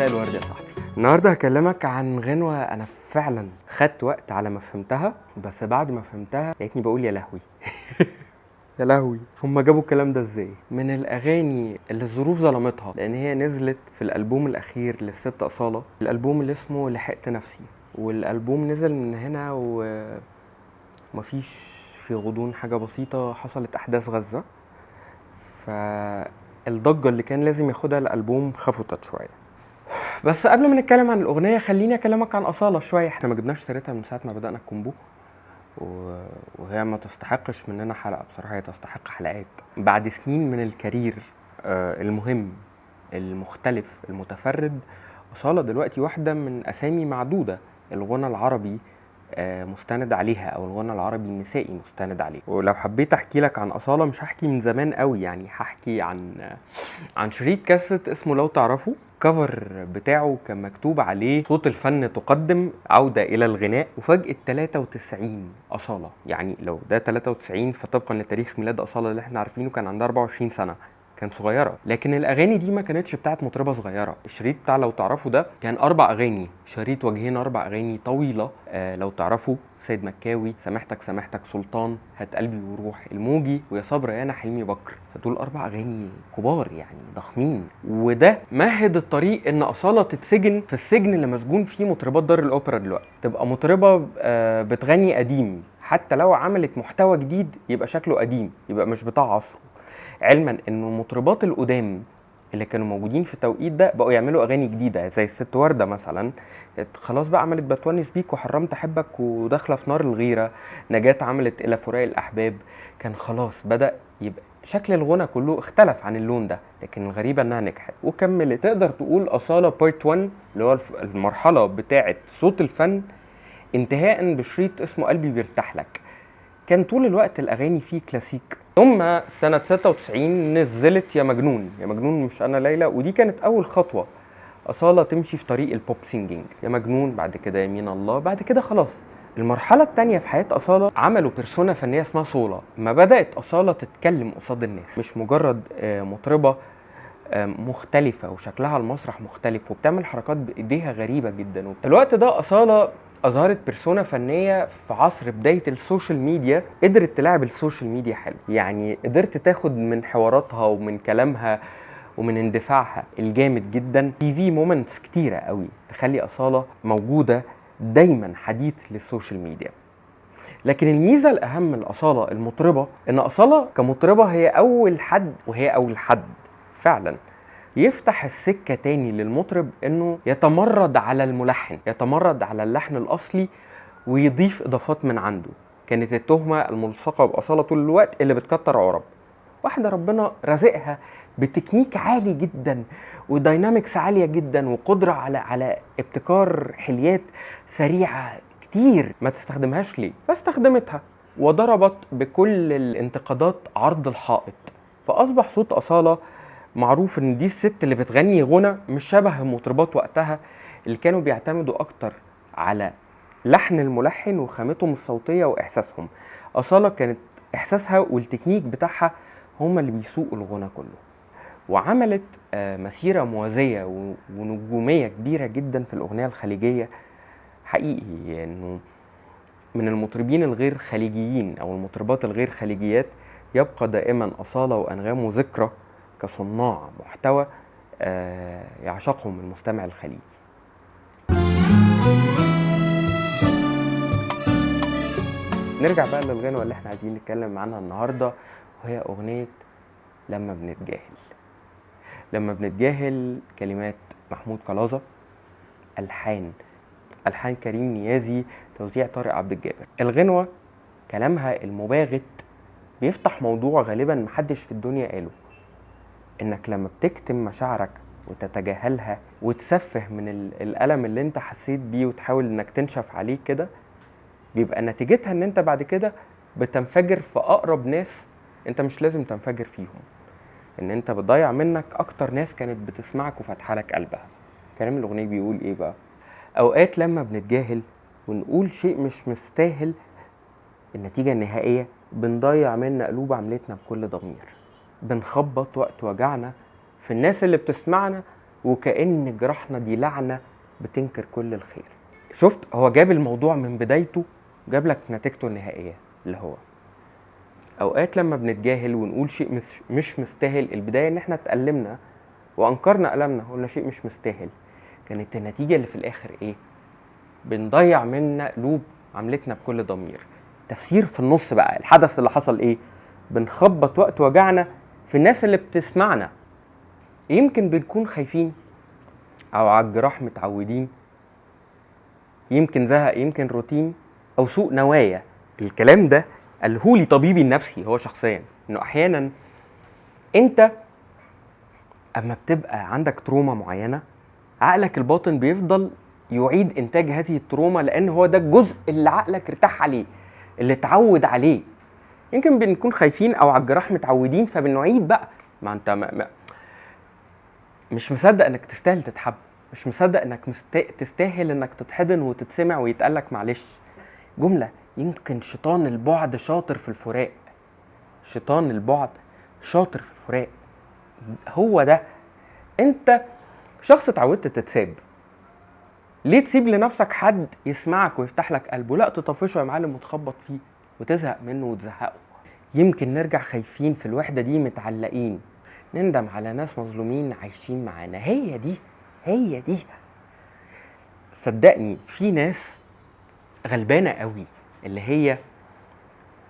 مساء الورد يا صاحبي. النهارده هكلمك عن غنوة انا فعلا خدت وقت على ما فهمتها، بس بعد ما فهمتها لقيتني بقول يا لهوي. يا لهوي، هما جابوا الكلام ده ازاي؟ من الاغاني اللي الظروف ظلمتها، لان هي نزلت في الالبوم الاخير للست أصالة، الالبوم اللي اسمه لحقت نفسي. والالبوم نزل من هنا ومفيش في غضون حاجة بسيطة، حصلت احداث غزة، فالضجة اللي كان لازم ياخدها الالبوم خفتت شوية. بس قبل ما نتكلم عن الاغنيه خليني اكلمك عن أصالة شويه. احنا ما جبناش سيرتها من ساعه ما بدانا الكومبو، وهي ما تستحقش مننا حلقه، بصراحه هي تستحق حلقات. بعد سنين من الكارير المهم المختلف المتفرد، أصالة دلوقتي واحده من اسامي معدوده الغنى العربي مستند عليها، او الغنى العربي النسائي مستند عليه. ولو حبيت احكي لك عن أصالة مش هحكي من زمان قوي، يعني هحكي عن شريط كاسيت اسمه لو تعرفوا. كفر بتاعه كان مكتوب عليه صوت الفن تقدم عودة إلى الغناء، وفجأة 93 أصالة. يعني لو ده 93 فطبقا لتاريخ ميلاد أصالة اللي احنا عارفينه كان عندها 24 سنة، كانت صغيرة. لكن الأغاني دي ما كانتش بتاعت مطربة صغيرة. الشريط بتاع لو تعرفوا ده كان 4 أغاني، شريط وجهين 4 أغاني طويلة. لو تعرفوا سيد مكاوي، سامحتك سامحتك، سلطان، هات قلبي وروح، الموجي، ويا صبر يانا حلمي بكر. فدول 4 أغاني كبار يعني ضخمين، وده مهد الطريق ان أصالة تتسجن في السجن اللي مسجون فيه مطربات دار الأوبرا دلوقتي. تبقى مطربة بتغني قديم، حتى لو عملت محتوى جديد يبقى شكله قديم، يبقى مش بتاع عصره. علما انه المطربات القدام اللي كانوا موجودين في التوقيت ده بقوا يعملوا اغاني جديده، زي الست ورده مثلا، خلاص بقى عملت بتونس بيك وحرمت احبك وداخله في نار الغيره. نجاة عملت الى فراق الاحباب، كان خلاص بدا يبقى شكل الغنى كله اختلف عن اللون ده. لكن الغريبه انها نجحت وكملت. تقدر تقول أصالة بارت 1 اللي هو المرحله بتاعه صوت الفن، انتهاء بشريط اسمه قلبي بيرتاح لك. كان طول الوقت الاغاني فيه كلاسيك. ثم سنة 96 نزلت يا مجنون، يا مجنون مش أنا ليلى، ودي كانت أول خطوة أصالة تمشي في طريق البوب سينجينج. يا مجنون، بعد كده يمين الله، بعد كده خلاص. المرحلة التانية في حياة أصالة عملوا بيرسونا فنية اسمها صولة. ما بدأت أصالة تتكلم قصاد الناس، مش مجرد مطربة مختلفة وشكلها المسرح مختلف وبتعمل حركات بإيديها غريبة جدا. الوقت ده أصالة أظهرت بيرسونا فنية في عصر بداية السوشيال ميديا، قدرت تلعب السوشيال ميديا حلو. يعني قدرت تاخد من حواراتها ومن كلامها ومن اندفاعها الجامد جدا TV مومنتس كتيرة قوي تخلي أصالة موجودة دايما حديث للسوشيال ميديا. لكن الميزة الأهم لأصالة المطربة إن أصالة كمطربة هي أول حد، وهي أول حد فعلا يفتح السكة تاني للمطرب انه يتمرد على الملحن، يتمرد على اللحن الاصلي ويضيف اضافات من عنده. كانت التهمة الملصقة بأصالة طول الوقت اللي بتكتر عرب. واحدة ربنا رزقها بتكنيك عالي جدا وداينامكس عالية جدا وقدرة على ابتكار حليات سريعة كتير، ما تستخدمهاش ليه؟ فاستخدمتها وضربت بكل الانتقادات عرض الحائط. فأصبح صوت أصالة معروف ان دي الست اللي بتغني غنى مش شبه المطربات وقتها اللي كانوا بيعتمدوا اكتر على لحن الملحن وخامتهم الصوتية واحساسهم. أصالة كانت احساسها والتكنيك بتاعها هما اللي بيسوقوا الغنى كله. وعملت مسيرة موازية ونجومية كبيرة جدا في الأغنية الخليجية. حقيقي انه من المطربين الغير خليجيين او المطربات الغير خليجيات يبقى دائما أصالة وأنغام ذكرى كصناع محتوى يعشقهم المستمع الخليجي. نرجع بقى للغنوة اللي احنا عايزين نتكلم عنها النهاردة، وهي أغنية لما بنتجاهل. لما بنتجاهل كلمات محمود قلاظة، ألحان كريم نيازي، توزيع طارق عبد الجابر. الغنوة كلامها المباغت بيفتح موضوع غالبا محدش في الدنيا قاله، انك لما بتكتم مشاعرك وتتجاهلها وتسفه من الألم اللي انت حسيت بيه وتحاول انك تنشف عليه كده، بيبقى نتيجتها ان انت بعد كده بتنفجر في اقرب ناس انت مش لازم تنفجر فيهم، ان انت بتضيع منك اكتر ناس كانت بتسمعك وفتح لك قلبها. كلام الاغنيه بيقول ايه بقى؟ اوقات لما بنتجاهل ونقول شيء مش مستاهل، النتيجه النهائيه بنضيع منا قلوب عملتنا بكل ضمير. بنخبط وقت وجعنا في الناس اللي بتسمعنا وكأن جراحنا دي لعنة بتنكر كل الخير. شفت؟ هو جاب الموضوع من بدايته، جاب لك نتيجته النهائية، اللي هو اوقات لما بنتجاهل ونقول شيء مش مستاهل، البداية ان احنا اتألمنا وانكرنا ألمنا، قلنا شيء مش مستاهل، كانت النتيجة اللي في الاخر ايه؟ بنضيع منا قلوب عملتنا بكل ضمير. تفسير في النص بقى الحدث اللي حصل ايه؟ بنخبط وقت وجعنا في الناس اللي بتسمعنا. يمكن بنكون خايفين او على الجراح متعودين، يمكن زهق، يمكن روتين، او سوء نوايا. الكلام ده قالهولي طبيبي النفسي هو شخصيا، انه احيانا انت اما بتبقى عندك تروما معينة، عقلك الباطن بيفضل يعيد انتاج هذه التروما، لان هو ده الجزء اللي عقلك ارتاح عليه، اللي اتعود عليه. يمكن بنكون خايفين او على الجراح متعودين، فبنعيد بقى. ما انت مش مصدق انك تستاهل تتحب، مش مصدق انك تستاهل انك تتحضن وتتسمع ويتقالك معلش. جملة يمكن شيطان البعد شاطر في الفراق، شيطان البعد شاطر في الفراق. هو ده، انت شخص اتعودت تتساب، ليه تسيب لنفسك حد يسمعك ويفتح لك قلبه؟ لا، تطفشه يا معلم وتخبط فيه وتزهق منه وتزهقه. يمكن نرجع خايفين في الوحدة دي، متعلقين، نندم على ناس مظلومين عايشين معانا. هي دي صدقني في ناس غلبانة قوي، اللي هي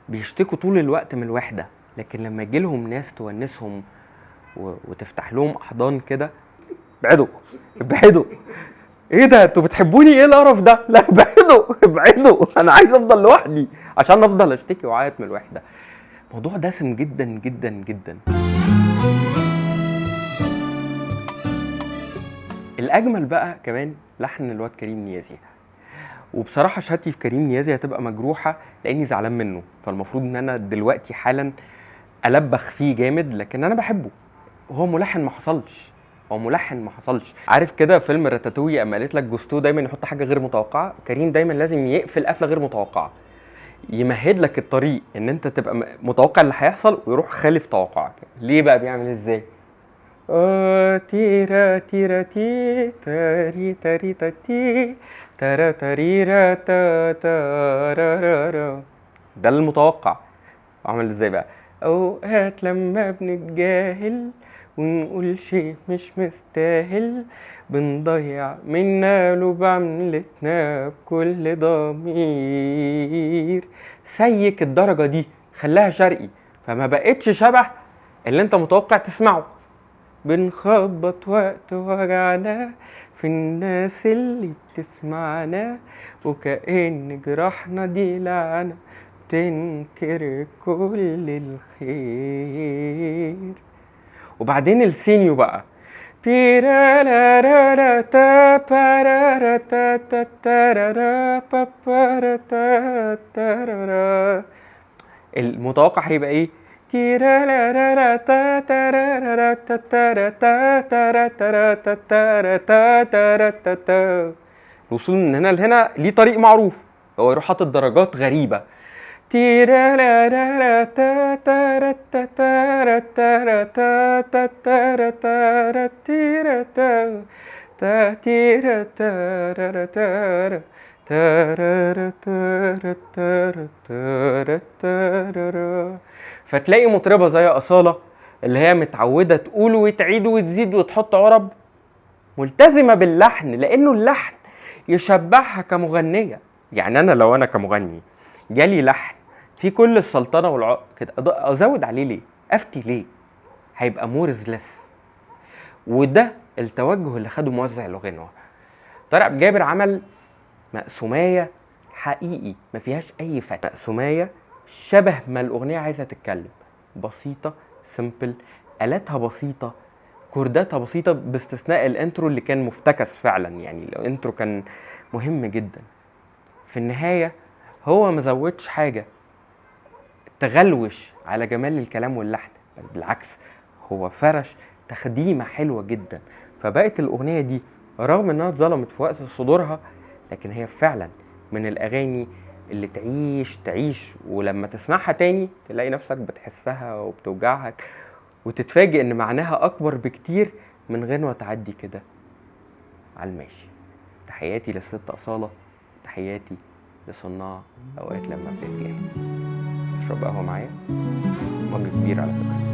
بيشتكوا طول الوقت من الوحدة، لكن لما يجيلهم ناس تونسهم وتفتح لهم أحضان كده، ابعدوا. ايه ده؟ انتوا بتحبوني؟ ايه القرف ده؟ لا، ابعدوا، انا عايز افضل لوحدي عشان افضل اشتكي وعيط من الوحدة. موضوع دسم جدا جدا جدا. الاجمل بقى كمان لحن الواد كريم نيازي، وبصراحة شهادتي في كريم نيازي هتبقى مجروحة لاني زعلان منه، فالمفروض ان انا دلوقتي حالا ألبخ فيه جامد، لكن انا بحبه. وهو ملحن ما حصلش. عارف كده فيلم راتاتوي اما قالت لك جوستو دايما يحط حاجة غير متوقعة؟ كريم دايما لازم يقفل قفلة غير متوقعة، يمهد لك الطريق ان انت تبقى متوقع اللي هيحصل ويروح خالف توقعك. ليه بقى بيعمل ازاي؟ تيرا تيرا تي تاري تاري تي تارا تاريرا تا تارارارا. ده المتوقع. عمل ازاي بقى؟ اوقات لما بنتجاهل ونقول شيء مش مستاهل، بنضيع منا قلوب عملتنا بكل ضمير. سيك الدرجة دي، خلاها شرقي، فما بقتش شبه اللي انت متوقع تسمعه. بنخبط وقت وجعنا في الناس اللي بتسمعنا، وكأن جراحنا دي لعنة تنكر كل الخير. وبعدين السينيو بقى، المتوقع هيبقى ايه؟ الوصول من هنا لهنا ليه طريق معروف، هو يروح حاطط درجات غريبة. فتلاقي مطربة زي أصالة اللي هي متعودة تقول وتعيد وتزيد وتحط عرب، ملتزمة باللحن، لأنه اللحن يشبعها كمغنية. يعني أنا لو أنا كمغني جالي لحن في كل السلطنة كده، أزود عليه ليه؟ أفتي ليه؟ هيبقى مورزلس. وده التوجه اللي خده موزع الغنوة. طارق عبد الجابر عمل مقسومية حقيقي ما فيهاش أي فتح، مقسومية شبه ما الأغنية عايزة تتكلم، بسيطة، سمبل، آلاتها بسيطة، كورداتها بسيطة، باستثناء الانترو اللي كان مفتكس فعلا. يعني الانترو كان مهم جدا. في النهاية هو مزودش حاجة تغلوش على جمال الكلام واللحن، بل بالعكس هو فرش تخديمة حلوة جدا. فبقت الأغنية دي رغم انها اتظلمت في وقت صدورها، لكن هي فعلا من الأغاني اللي تعيش، ولما تسمعها تاني تلاقي نفسك بتحسها وبتوجعك، وتتفاجئ ان معناها اكبر بكتير من غير ما تعدي كده على الماشي. تحياتي للست أصالة، تحياتي لصناع أوقات لما بنتجاهل. تشرب قهوة معايا؟ مج كبير على فكرة.